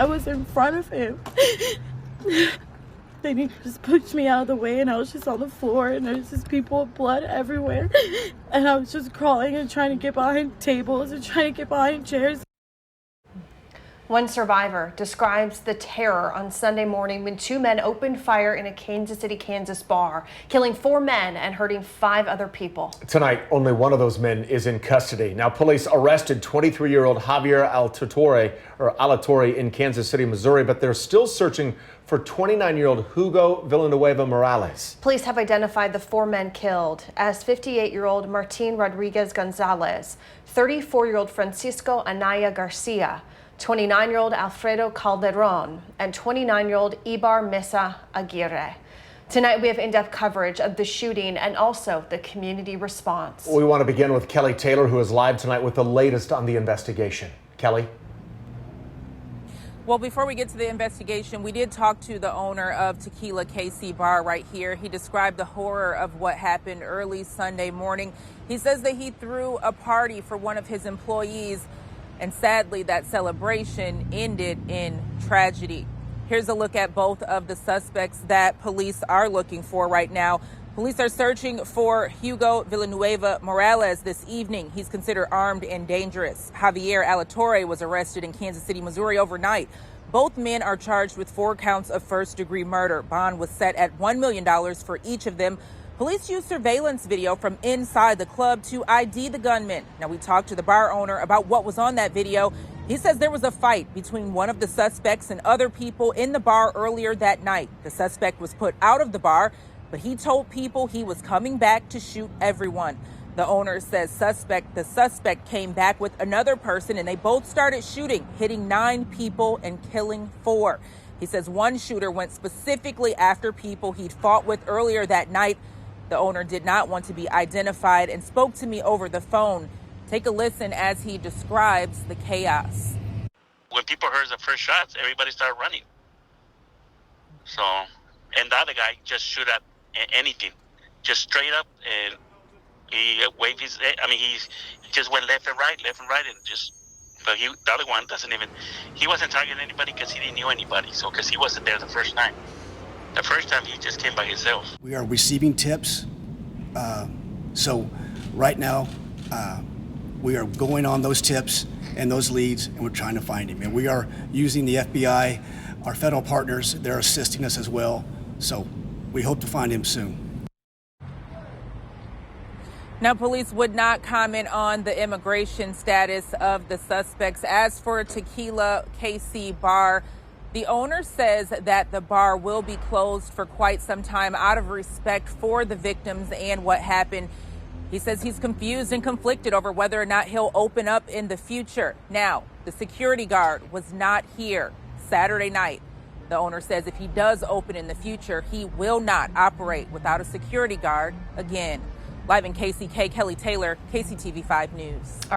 I was in front of him. Then he just pushed me out of the way, and I was just on the floor, and there's just people with blood everywhere. And I was just crawling and trying to get behind tables and trying to get behind chairs. One survivor describes the terror on Sunday morning when two men opened fire in a Kansas City, Kansas bar, killing 4 men and hurting 5 other people. Tonight, only one of those men is in custody. Now, police arrested 23-year-old Javier Alatorre in Kansas City, Missouri, but they're still searching for 29-year-old Hugo Villanueva Morales. Police have identified the 4 men killed as 58-year-old Martin Rodriguez Gonzalez, 34-year-old Francisco Anaya Garcia, 29-year-old Alfredo Calderon, and 29-year-old Ibar Mesa Aguirre. Tonight, we have in-depth coverage of the shooting and also the community response. We want to begin with Kelly Taylor, who is live tonight with the latest on the investigation. Kelly? Well, before we get to the investigation, we did talk to the owner of Tequila KC Bar right here. He described the horror of what happened early Sunday morning. He says that he threw a party for one of his employees, and sadly, that celebration ended in tragedy. Here's a look at both of the suspects that police are looking for right now. Police are searching for Hugo Villanueva Morales this evening. He's considered armed and dangerous. Javier Alatorre was arrested in Kansas City, Missouri overnight. Both men are charged with 4 counts of first-degree murder. Bond was set at $1 million for each of them. Police used surveillance video from inside the club to ID the gunman. Now, we talked to the bar owner about what was on that video. He says there was a fight between one of the suspects and other people in the bar earlier that night. The suspect was put out of the bar, but he told people he was coming back to shoot everyone. The owner says the suspect came back with another person, and they both started shooting, hitting 9 people and killing 4. He says one shooter went specifically after people he'd fought with earlier that night. The owner did not want to be identified and spoke to me over the phone. Take a listen as he describes the chaos. When people heard the first shots, everybody started running. So, and the other guy just shoot at anything, just straight up, and he waved his, he just went left and right, and just, but the other one he wasn't targeting anybody because he didn't know anybody, so because he wasn't there the first time. The first time he just came by himself. We are receiving tips, so right now we are going on those tips and those leads, and we're trying to find him. And we are using the FBI, our federal partners, they're assisting us as well, so we hope to find him soon. Now, police would not comment on the immigration status of the suspects. As for Tequila KC Bar, the owner says that the bar will be closed for quite some time out of respect for the victims and what happened. He says he's confused and conflicted over whether or not he'll open up in the future. Now, the security guard was not here Saturday night. The owner says if he does open in the future, he will not operate without a security guard again. Live in KCK, Kelly Taylor, KCTV 5 News.